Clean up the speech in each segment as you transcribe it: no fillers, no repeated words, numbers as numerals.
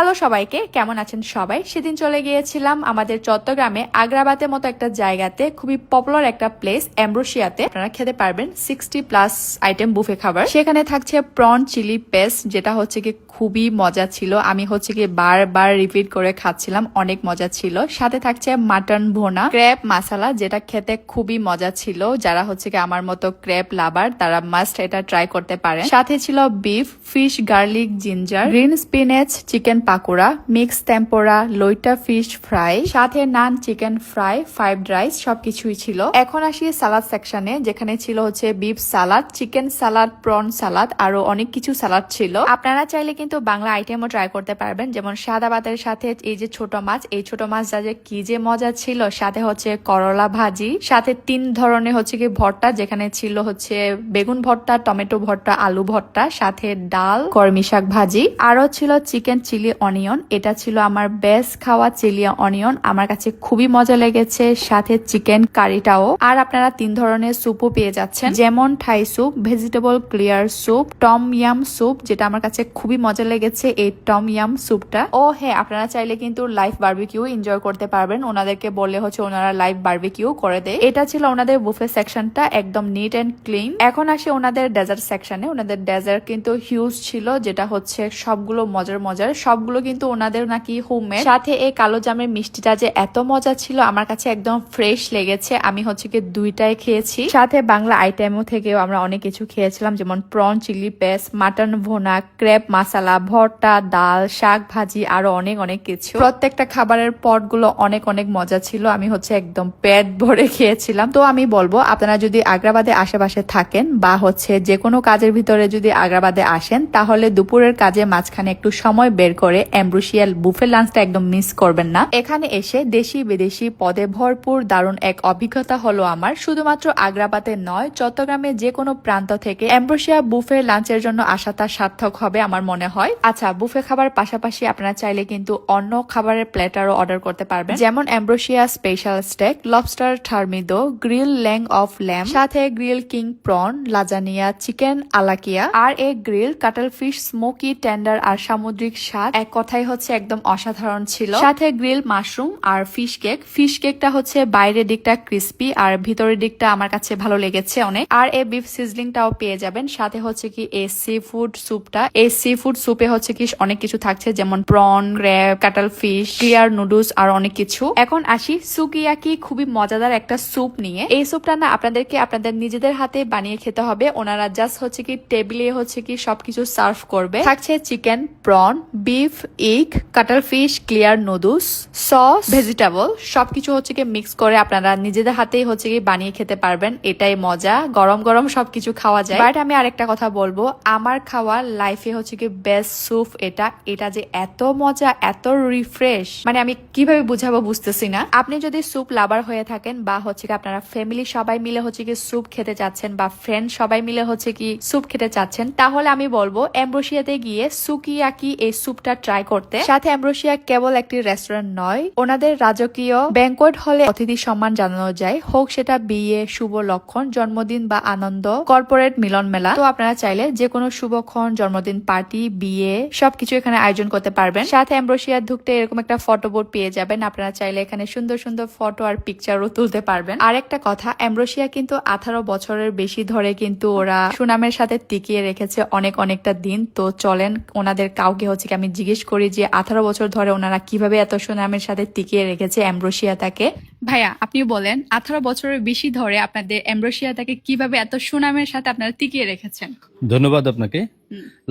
Hello সবাইকে, কেমন আছেন সবাই? সেদিন চলে গিয়েছিলাম আমাদের চট্টগ্রামে আগ্রাবাদের মতো একটা জায়গাতে, খুবই পপুলার একটা প্লেস এমব্রোসিয়াতে। আপনারা খেতে পারবেন 60+ আইটেম বুফে খাবার। সেখানে থাকছে প্রন চিলি পেস্ট, যেটা হচ্ছে কি খুবই মজা ছিল। আমি হচ্ছে কি বারবার রিপিট করে খাচ্ছিলাম, অনেক মজা ছিল। সাথে থাকছে মাটন ভোনা, ক্র্যাব মাসালা, যেটা খেতে খুবই মজা ছিল। যারা হচ্ছে কি আমার মতো ক্র্যাব লাভার, তারা মাস্ট এটা ট্রাই করতে পারেন। সাথে ছিল beef, fish garlic ginger, green spinach, chicken pakora, mix tempura, লইটা ফিশ ফ্রাই, সাথে naan, chicken fry, fried rice, সবকিছুই ছিল। এখন আসি সালাদ সেকশনে, যেখানে ছিল হচ্ছে beef salad, chicken salad, prawn salad, আরো অনেক কিছু সালাদ ছিল। আপনারা চাইলে কিন্তু বাংলা আইটেমও ট্রাই করতে পারবেন, যেমন সাদা ভাতের সাথে এই যে ছোট মাছ, এই ছোট মাছ যা যে কি যে মজা ছিল। সাথে হচ্ছে করলা ভাজি, সাথে 3 ধরনের হচ্ছে কি ভর্তা, যেখানে ছিল হচ্ছে বেগুন ভর্তা, টমেটো ভর্তা, আলু ভর্তা, সাথে ডাল, কর্মি শাক ভাজি, আরো ছিল চিকেন চিলি অনিয়ন। এটা ছিল আমার বেস্ট খাওয়া চিলি অনিয়ন, আমার কাছে খুবই মজা লেগেছে। সাথে চিকেন কারিটাও। আর আপনারা 3 ধরনের স্যুপও পেয়ে যাচ্ছেন, যেমন Thai soup, vegetable clear soup, tom yum soup, যেটা আমার কাছে খুবই মজা লেগেছে এই টম ইয়াম স্যুপটা। ও হ্যাঁ, আপনারা চাইলে কিন্তু লাইভ বারবিকিউ এনজয় করতে পারবেন, ওনাদেরকে বললে হচ্ছে ওনারা লাইভ বারবিকিউ করে দেয়। এটা ছিল ওনাদের বুফে সেকশনটা, একদম নিট এন্ড ক্লিন। এখন আসি ওনাদের ডেজার্ট সেকশনে। ওনাদের ডেজার্ট কিন্তু হিউজ ছিল, যেটা হচ্ছে সবগুলো মজার মজার, সবগুলো কিন্তু ওনাদের নাকি হোমমেড। সাথে এই কালো জামের মিষ্টিটা যে এত মজা ছিল, আমার কাছে একদম ফ্রেশ লেগেছে। আমি হচ্ছে কি 2টাই খেয়েছি। সাথে বাংলা আইটেমও থেকেও আমরা অনেক কিছু খেয়েছিলাম, যেমন prawn chilli paste, mutton bhuna, ক্রেপ মাসালা, ভর্তা, ডাল, শাক ভাজি, আরো অনেক অনেক কিছু। প্রত্যেকটা খাবারের পটগুলো অনেক অনেক মজা ছিল। আমি হচ্ছে একদম পেট ভরে খেয়েছিলাম। তো আমি বলবো, আপনারা যদি আগ্রাবাদে আশেপাশে থাকেন বা হচ্ছে যে কোনো কাজের ভিতরে যদি আগ্রাবাদে আসেন, তাহলে দুপুরের কাজে মাঝখানে একটু সময় বের করে এমব্রোসিয়াল বুফে লাঞ্চটা একদম মিস করবেন না। এখানে এসে দেশি বিদেশি পদে ভরপুর দারুণ এক অভিজ্ঞতা হলো আমার। শুধুমাত্র আগ্রাবাদে নয়, চট্টগ্রামে যে কোনো প্রান্ত থেকে এমব্রোসিয়া বুফে লাঞ্চের জন্য আসাটা সার্থক হবে আমার মনে হয়। আচ্ছা, বুফে খাবার পাশাপাশি আপনারা চাইলে কিন্তু অন্য খাবারের প্ল্যাটারও অর্ডার করতে পারবেন, যেমন ambrosia special steak, lobster thermidor, grill leg of lamb, সাথে grill king prawn, lasagna, chicken আলাকিয়া, আর a grill cuttlefish smoky tender আর সামুদ্রিক স্বাদ। এক কথাই হচ্ছে একদম অসাধারণ ছিল। সাথে গ্রিল মাশরুম আর ফিশ কেক। ফিশ কেকটা হচ্ছে বাইরের দিকটা ক্রিস্পি আর ভিতরের দিকটা আমার কাছে ভালো লেগেছে অনেক। আর এই বিফ সিজলিংটাও পেয়ে যাবেন। সাথে হচ্ছে কি এই সি ফুড স্যুপটা, এই সি ফুড স্যুপে হচ্ছে কি অনেক কিছু থাকছে, যেমন প্রন, ক্র্যাব, কাটল ফিশ, ক্লিয়ার নুডলস আর অনেক কিছু। এখন আসি সুকিয়াকি, খুবই মজাদার একটা স্যুপ নিয়ে। এই স্যুপটা না আপনাদেরকে আপনাদের নিজেদের হাতে বানিয়ে খেতে হবে। ওনারা জাস্ট হচ্ছে কি টেবিলে হচ্ছে কি সবকিছু সার্ভ করবে। থাকছে চিকেন, প্রন, বিফ, এগ, কাটল fish, clear noodles, sauce, vegetable, সবকিছু হচ্ছে কি মিক্স করে আপনারা নিজেদের হাতেই হচ্ছে কি বানিয়ে খেতে পারবেন। এটাই মজা, গরম গরম সবকিছু খাওয়া যায়। বাট আমি আরেকটা কথা বলবো, আমার খাওয়া লাইফে হচ্ছে কি বেস্ট স্যুপ এটা। এটা যে এত মজা, এত রিফ্রেশ, মানে আমি কিভাবে বুঝাবো বুঝতেছি না। আপনি যদি স্যুপ লাভার হয়ে থাকেন বা হচ্ছে কি আপনারা ফ্যামিলি সবাই মিলে হচ্ছে কি স্যুপ খেতে চাচ্ছেন বা ফ্রেন্ড সবাই মিলে হচ্ছে কি স্যুপ খেতে চাচ্ছেন, তাহলে আমি বলবো এমব্রোসিয়াতে গিয়ে সুকিয়াকি এই স্যুপটা ট্রাই করতে। সাথে এমব্রোসিয়া কেবল একটি রেস্টুরেন্ট নয়, ওনাদের রাজকীয় ব্যাংকোয়েট হলে অতিথি সম্মান জানানো যায়, হোক সেটা বিয়ে, শুভ লক্ষণ, জন্মদিন বা আনন্দ, কর্পোরেট মিলন মেলা। তো আপনারা চাইলে যে কোনো শুভক্ষণ, জন্মদিন পার্টি, বিয়ে সবকিছু এখানে আয়োজন করতে পারবেন। সাথে এমব্রোসিয়া ঢুকতে এরকম একটা ফটো বোর্ড পেয়ে যাবেন, আপনারা চাইলে এখানে সুন্দর সুন্দর ফটো আর পিকচারও তুলতে পারবেন। আর একটা কথা, এমব্রোসিয়া কিন্তু 18 বছরের বেশি ধরে কিন্তু ওরা সুনামের সাথে টিকিয়ে রেখেছে অনেকটা দিন। তো চলেন ওনাদের কাউকে হচ্ছে কি আমি জিজ্ঞেস করি যে 18 বছর ধরে ওনারা কিভাবে এত সুনামের সাথে টিকিয়ে রেখেছে এমব্রোসিয়াটাকে। ভাইয়া, আপনি বলেন 18 বছরের বেশি ধরে আপনাদের এমব্রোসিয়াটাকে কিভাবে এত সুনামের সাথে আপনারা টিকিয়ে রেখেছেন? ধন্যবাদ আপনাকে।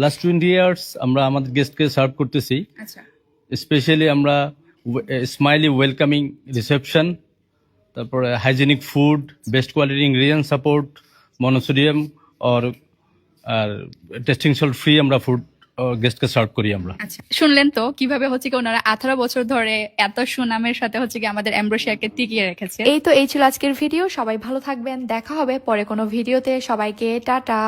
লাস্ট 20 ইয়ার্স আমরা আমাদের গেস্টকে সার্ভ করতেছি। আচ্ছা, স্পেশালি আমরা স্মাইলি ওয়েলকামিং রিসেপশন, তারপরে hygienic food, best quality ingredient support, monosodium আর টেস্টিং সল্ট ফ্রি আমরা ফুড গেস্টকে সার্ভ করি আমরা। আচ্ছা, শুনলেন তো কিভাবে হচ্ছে কি ওনারা 18 বছর ধরে এত সুনামের সাথে হচ্ছে কি আমাদের এমব্রোসিয়াকে টিকিয়ে রেখেছে। এই ছিল আজকের ভিডিও। সবাই ভালো থাকবেন, দেখা হবে পরে কোনো ভিডিওতে। সবাইকে টাটা।